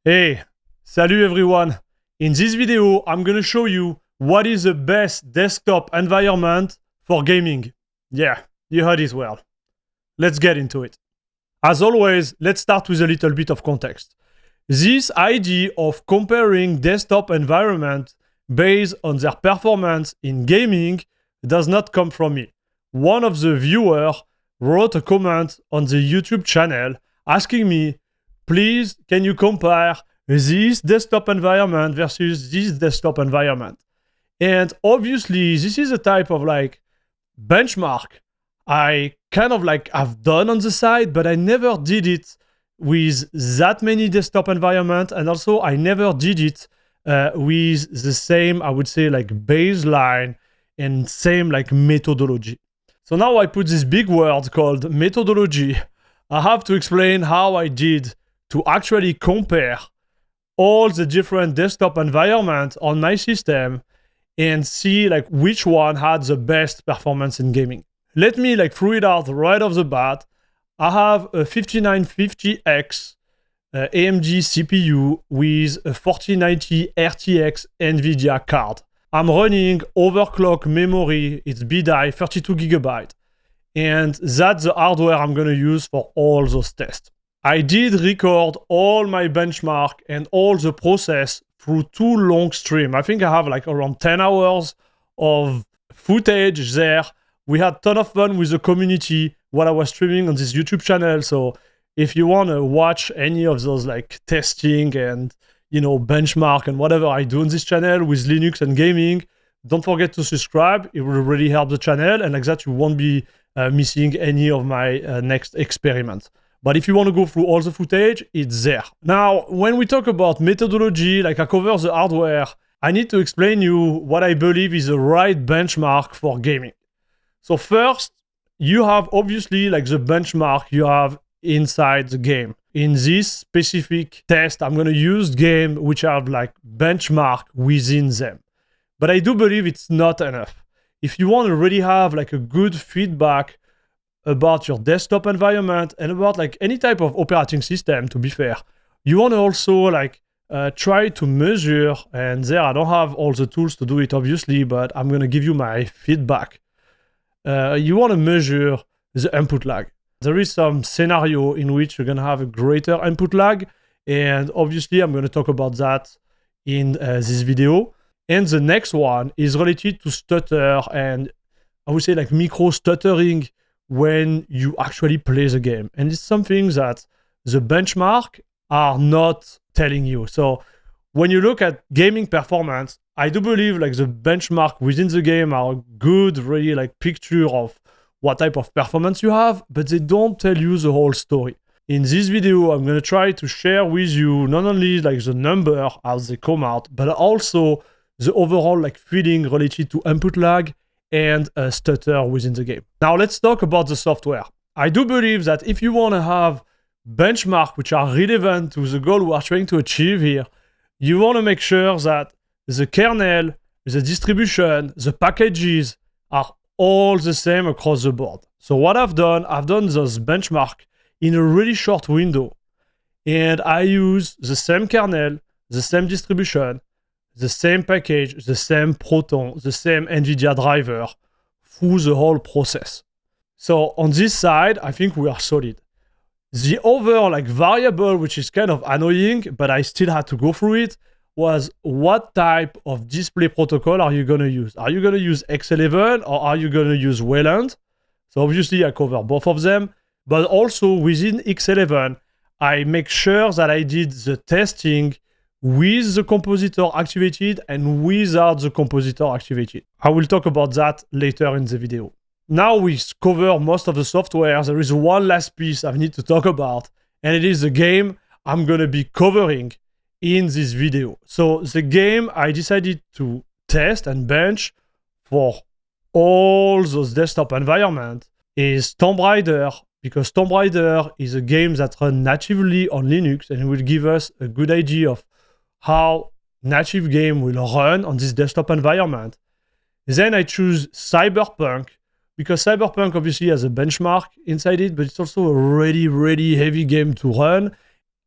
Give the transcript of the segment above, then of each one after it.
Hey, salut everyone. In this video, I'm gonna show you what is the best desktop environment for gaming. Yeah, you heard it well. Let's get into it. As always, let's start with a little bit of context. This idea of comparing desktop environment based on their performance in gaming does not come from me. One of the viewers wrote a comment on the YouTube channel asking me, please, can you compare this desktop environment versus this desktop environment? And obviously, this is a type of benchmark I kind of have done on the side, but I never did it with that many desktop environment. And also I never did it with the same, I would say baseline and same methodology. So now I put this big word called methodology. I have to explain how I did to actually compare all the different desktop environments on my system and see which one had the best performance in gaming. Let me throw it out right off the bat. I have a 5950X AMD CPU with a 4090 RTX NVIDIA card. I'm running overclock memory, it's BDI 32GB, and that's the hardware I'm gonna use for all those tests. I did record all my benchmark and all the process through 2 long streams. I think I have around 10 hours of footage there. We had a ton of fun with the community while I was streaming on this YouTube channel. So if you want to watch any of those testing and benchmark and whatever I do on this channel with Linux and gaming, don't forget to subscribe. It will really help the channel, and like that you won't be missing any of my next experiments. But if you want to go through all the footage, it's there. Now, when we talk about methodology, I cover the hardware, I need to explain you what I believe is the right benchmark for gaming. So first, you have obviously the benchmark you have inside the game. In this specific test, I'm going to use games which have benchmark within them. But I do believe it's not enough. If you want to really have a good feedback about your desktop environment and about any type of operating system, to be fair, you want to also try to measure, and there I don't have all the tools to do it obviously, but I'm going to give you my feedback. You want to measure the input lag. There is some scenario in which you're going to have a greater input lag, and obviously I'm going to talk about that in this video. And the next one is related to stutter, and I would say micro stuttering when you actually play the game. And it's something that the benchmark are not telling you. So when you look at gaming performance, I do believe the benchmark within the game are a good, really picture of what type of performance you have, but they don't tell you the whole story. In this video, I'm going to try to share with you not only the number as they come out, but also the overall feeling related to input lag and stutter within the game. Now let's talk about the software. I do believe that if you want to have benchmarks which are relevant to the goal we are trying to achieve here, you want to make sure that the kernel, the distribution, the packages are all the same across the board. So what I've done those benchmarks in a really short window, and I use the same kernel, the same distribution, the same package, the same Proton, the same NVIDIA driver through the whole process. So on this side, I think we are solid. The other variable, which is kind of annoying, but I still had to go through it, was what type of display protocol are you going to use? Are you going to use X11 or are you going to use Wayland? So obviously I cover both of them, but also within X11, I make sure that I did the testing with the compositor activated and without the compositor activated. I will talk about that later in the video. Now we cover most of the software. There is one last piece I need to talk about, and it is the game I'm going to be covering in this video. So the game I decided to test and bench for all those desktop environments is Tomb Raider, because Tomb Raider is a game that runs natively on Linux and it will give us a good idea of how native game will run on this desktop environment. Then I choose Cyberpunk, because Cyberpunk obviously has a benchmark inside it, but it's also a really, really heavy game to run.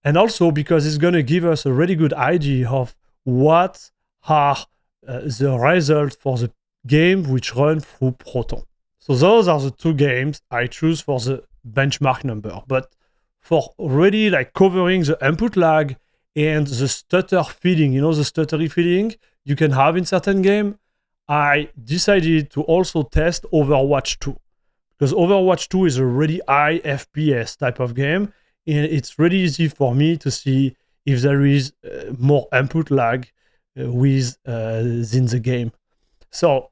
And also because it's going to give us a really good idea of what are the results for the game which run through Proton. So those are the two games I choose for the benchmark number. But for really like covering the input lag and the stutter feeling, you know, the stuttery feeling you can have in certain game, I decided to also test Overwatch 2. Because Overwatch 2 is a really high FPS type of game, and it's really easy for me to see if there is more input lag within the game. So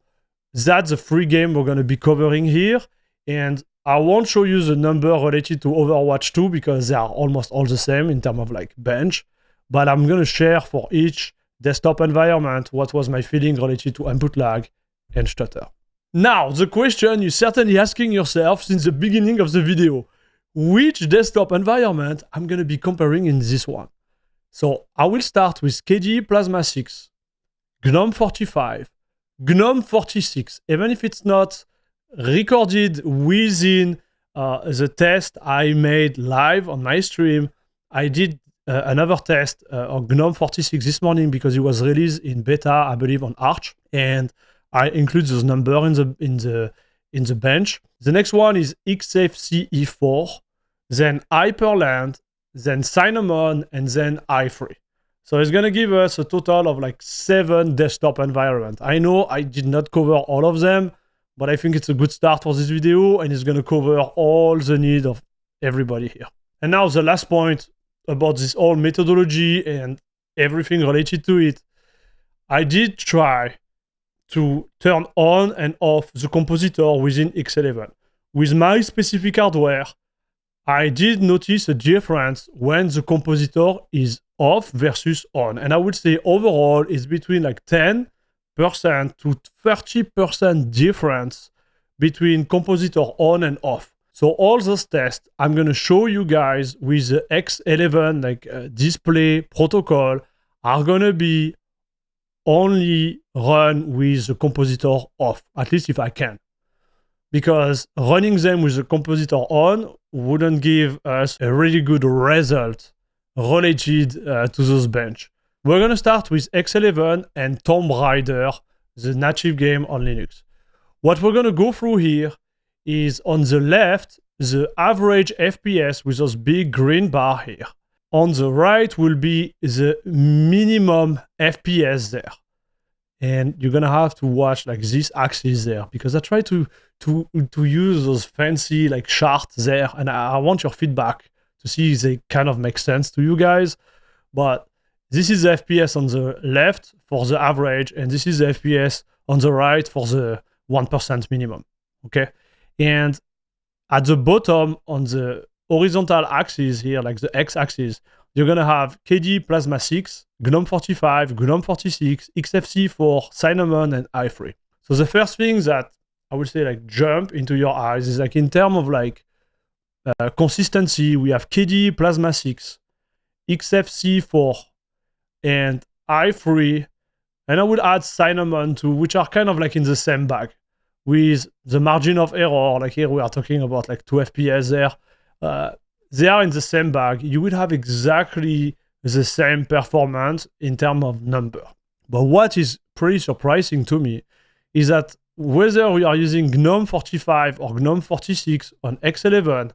that's the free game we're going to be covering here, and I won't show you the number related to Overwatch 2 because they are almost all the same in terms of like bench, but I'm going to share for each desktop environment what was my feeling related to input lag and stutter. Now, the question you're certainly asking yourself since the beginning of the video, which desktop environment I'm going to be comparing in this one? So I will start with KDE Plasma 6, GNOME 45, GNOME 46, even if it's not recorded within the test I made live on my stream. I did another test of GNOME 46 this morning because it was released in beta, I believe, on Arch, and I include those numbers in the bench. The next one is XFCE 4, then Hyprland, then Cinnamon, and then i3. So it's gonna give us a total of like 7 desktop environments. I know I did not cover all of them, but I think it's a good start for this video, and it's gonna cover all the need of everybody here. And now the last point about this whole methodology and everything related to it. I did try to turn on and off the compositor within X11. With my specific hardware, I did notice a difference when the compositor is off versus on. And I would say overall it's between like 10% to 30% difference between compositor on and off. So all those tests I'm going to show you guys with the X11 like display protocol are going to be only run with the compositor off, at least if I can. Because running them with the compositor on wouldn't give us a really good result related to those bench. We're going to start with X11 and Tomb Raider, the native game on Linux. What we're going to go through here is on the left, the average FPS with those big green bar here. On the right will be the minimum FPS there. And you're gonna have to watch like this axis there because I try to use those fancy like charts there, and I want your feedback to see if they kind of make sense to you guys. But this is the FPS on the left for the average, and this is the FPS on the right for the 1% minimum. Okay, and at the bottom on the horizontal axis here, like the x-axis, you're gonna have KDE Plasma 6, GNOME 45, GNOME 46, XFCE 4, Cinnamon, and i3. So the first thing that I would say like jump into your eyes is like in terms of like consistency, we have KDE Plasma 6, XFCE 4, and i3, and I would add Cinnamon too, which are kind of like in the same bag with the margin of error. Like here we are talking about like 2 FPS there. They are in the same bag. You would have exactly the same performance in terms of number. But what is pretty surprising to me is that whether we are using GNOME 45 or GNOME 46 on X11,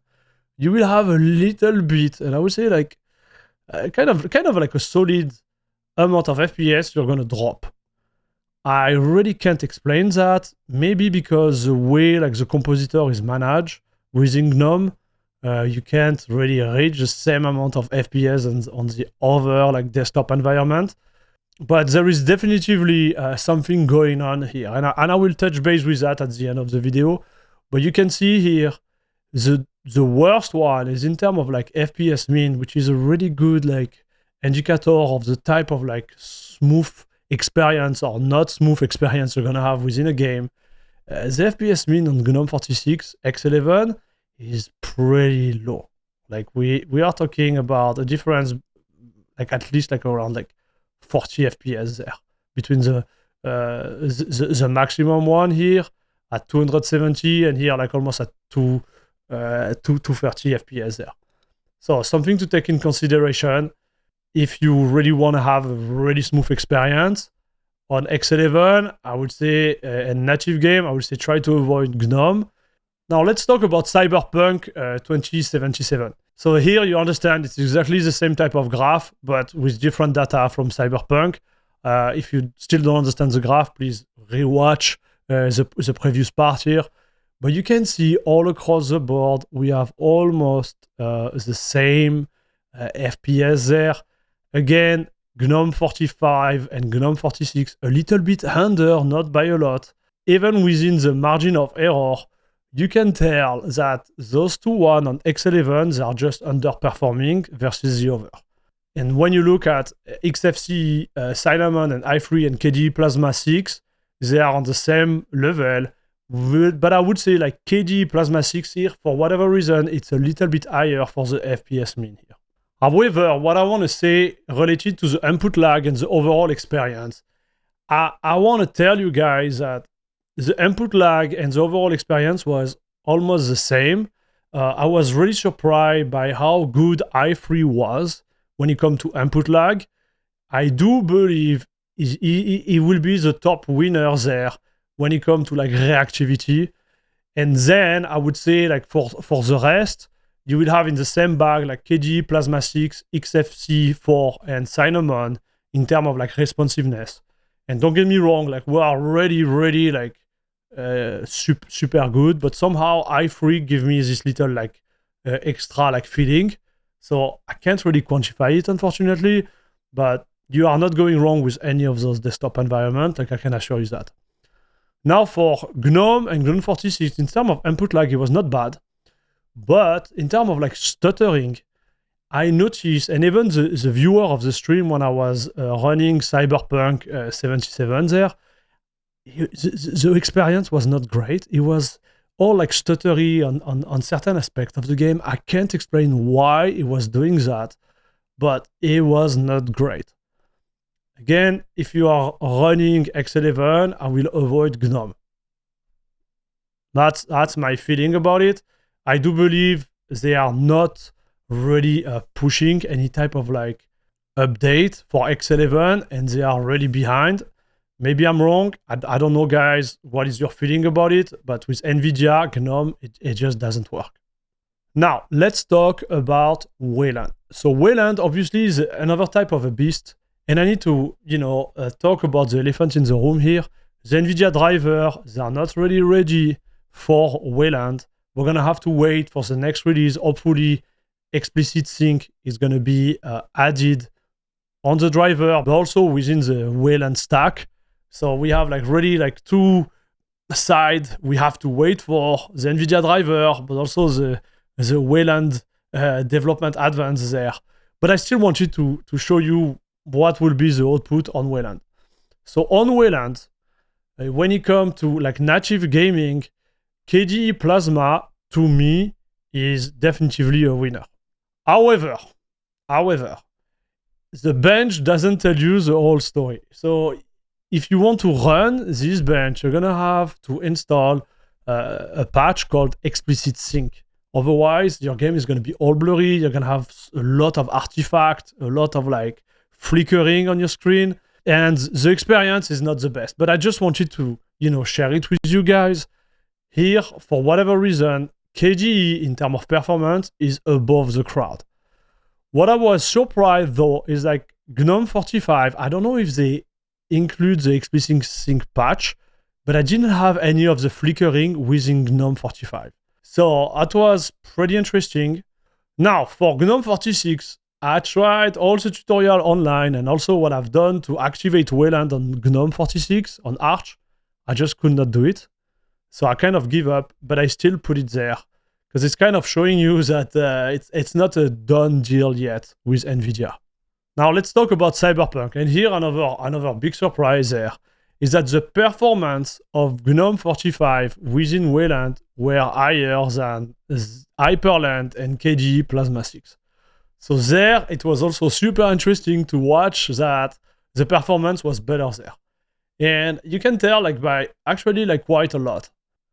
you will have a little bit, and I would say like kind of like a solid amount of FPS you're gonna drop. I really can't explain that. Maybe because the way like the compositor is managed within GNOME, you can't really reach the same amount of FPS on the other like desktop environment. But there is definitively something going on here, and I will touch base with that at the end of the video. But you can see here the worst one is in terms of like FPS mean, which is a really good like indicator of the type of like smooth experience or not smooth experience you're gonna have within a game. The FPS mean on GNOME 46 X11 is pretty low. Like we are talking about a difference like at least like around like 40 FPS there between the maximum one here at 270 and here like almost at 230 FPS there. So something to take in consideration if you really want to have a really smooth experience. On X11, I would say a native game, I would say try to avoid GNOME. Now let's talk about Cyberpunk 2077. So here you understand it's exactly the same type of graph, but with different data from Cyberpunk. If you still don't understand the graph, please rewatch the previous part here. But you can see all across the board, we have almost the same FPS there. Again, GNOME 45 and GNOME 46, a little bit under, not by a lot. Even within the margin of error, you can tell that those two one on X11, they are just underperforming versus the other. And when you look at XFCE, Cinnamon, and i3 and KDE Plasma 6, they are on the same level. But I would say like KDE Plasma 6 here, for whatever reason, it's a little bit higher for the FPS mean here. However, what I want to say related to the input lag and the overall experience, I want to tell you guys that the input lag and the overall experience was almost the same. I was really surprised by how good i3 was when it comes to input lag. I do believe he will be the top winner there when it comes to like reactivity. And then I would say like for the rest, you will have in the same bag like KDE Plasma 6, XFCE4, and Cinnamon in terms of like responsiveness. And don't get me wrong, like we are really like super good, but somehow i3 give me this little like extra like feeling. So I can't really quantify it, unfortunately, but you are not going wrong with any of those desktop environments, like I can assure you that. Now for GNOME and GNOME 46, in terms of input lag, it was not bad. But in terms of like stuttering, I noticed, and even the viewer of the stream when I was running Cyberpunk 77 there, the experience was not great. It was all like stuttery on certain aspects of the game. I can't explain why it was doing that, but it was not great. Again, if you are running X11, I will avoid GNOME. That's my feeling about it. I do believe they are not really pushing any type of like update for X11, and they are really behind. Maybe I'm wrong. I don't know, guys. What is your feeling about it? But with NVIDIA, GNOME, it just doesn't work. Now, let's talk about Wayland. So Wayland, obviously, is another type of a beast. And I need to, talk about the elephant in the room here. The NVIDIA driver, they are not really ready for Wayland. We're going to have to wait for the next release. Hopefully, explicit sync is going to be added on the driver, but also within the Wayland stack. So we have like really like two sides. We have to wait for the NVIDIA driver, but also the Wayland development advance there. But I still wanted to show you what will be the output on Wayland. So on Wayland, when it comes to like native gaming, KDE Plasma, to me, is definitively a winner. However, the bench doesn't tell you the whole story. So if you want to run this bench, you're gonna have to install a patch called explicit sync. Otherwise, your game is gonna be all blurry. You're gonna have a lot of artifacts, a lot of like flickering on your screen, and the experience is not the best. But I just wanted to, share it with you guys. Here, for whatever reason, KDE, in terms of performance, is above the crowd. What I was surprised, though, is like GNOME 45, I don't know if they include the explicit sync patch, but I didn't have any of the flickering within GNOME 45. So that was pretty interesting. Now, for GNOME 46, I tried all the tutorial online and also what I've done to activate Wayland on GNOME 46 on Arch. I just could not do it. So I kind of give up, but I still put it there because it's kind of showing you that it's not a done deal yet with NVIDIA. Now let's talk about Cyberpunk. And here another big surprise there is that the performance of GNOME 45 within Wayland were higher than Hyprland and KDE Plasma 6. So there, it was also super interesting to watch that the performance was better there. And you can tell by actually quite a lot.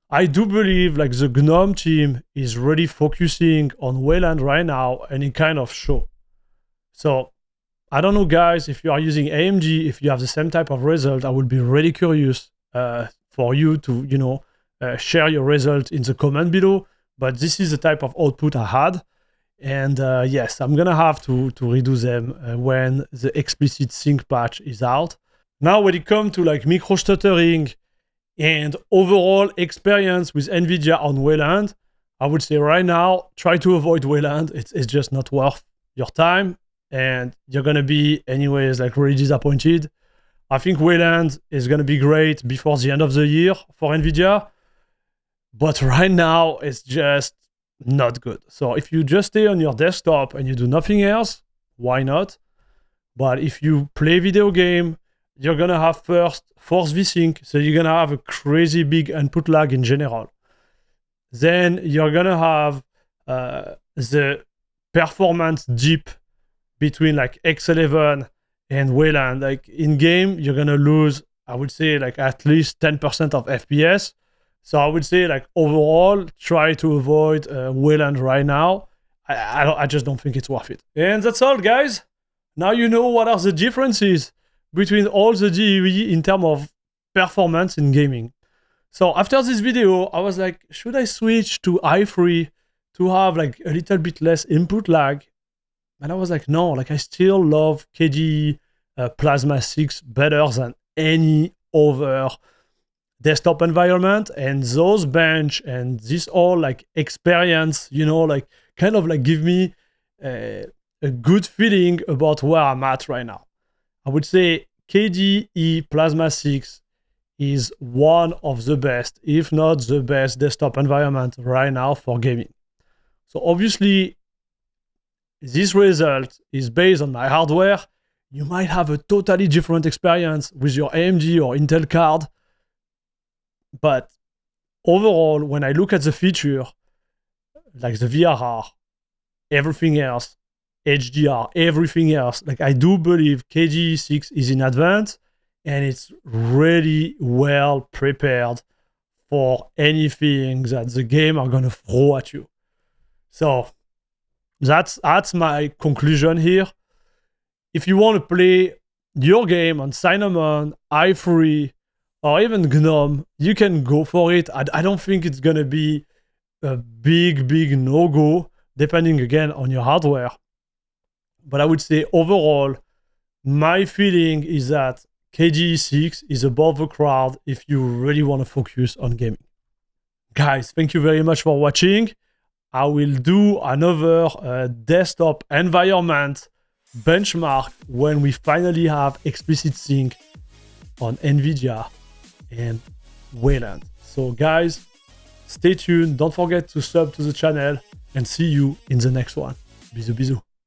I do believe like the GNOME team is really focusing on Wayland right now, and it kind of shows. So I don't know, guys, if you are using AMD, if you have the same type of result, I would be really curious for you to, you know, share your result in the comment below. But this is the type of output I had. And yes, I'm gonna have to redo them when the explicit sync patch is out. Now, when it comes to like micro stuttering and overall experience with NVIDIA on Wayland, I would say right now, try to avoid Wayland. It's just not worth your time, and you're gonna be anyways like really disappointed. I think Wayland is gonna be great before the end of the year for NVIDIA, but right now it's just not good. So if you just stay on your desktop and you do nothing else, why not? But if you play video game, you're gonna have first force vsync, so you're gonna have a crazy big input lag in general. Then you're gonna have the performance dip between like X11 and Wayland. Like in game, you're gonna lose, I would say, like at least 10% of FPS. So I would say like overall, try to avoid Wayland right now. I just don't think it's worth it. And that's all, guys. Now you know what are the differences between all the DAV in terms of performance in gaming. So after this video, I was like, should I switch to i3 to have like a little bit less input lag? And I was like, no, like I still love KDE Plasma 6 better than any other desktop environment, and those bench and this all like experience, you know, like kind of like give me a good feeling about where I'm at right now. I would say KDE Plasma 6 is one of the best, if not the best desktop environment right now for gaming. So obviously this result is based on my hardware. You might have a totally different experience with your AMD or Intel card. But overall, when I look at the feature, like the VRR, everything else, HDR, everything else, like I do believe KDE 6 is in advance, and it's really well prepared for anything that the game are gonna throw at you. So that's my conclusion here. If you want to play your game on Cinnamon, i3, or even GNOME, you can go for it. I don't think it's gonna be a big no-go, depending again on your hardware. But I would say overall, my feeling is that KDE 6 is above the crowd if you really want to focus on gaming. Guys, thank you very much for watching. I will do another desktop environment benchmark when we finally have explicit sync on NVIDIA and Wayland. So guys, stay tuned. Don't forget to sub to the channel, and see you in the next one. Bisous, bisous.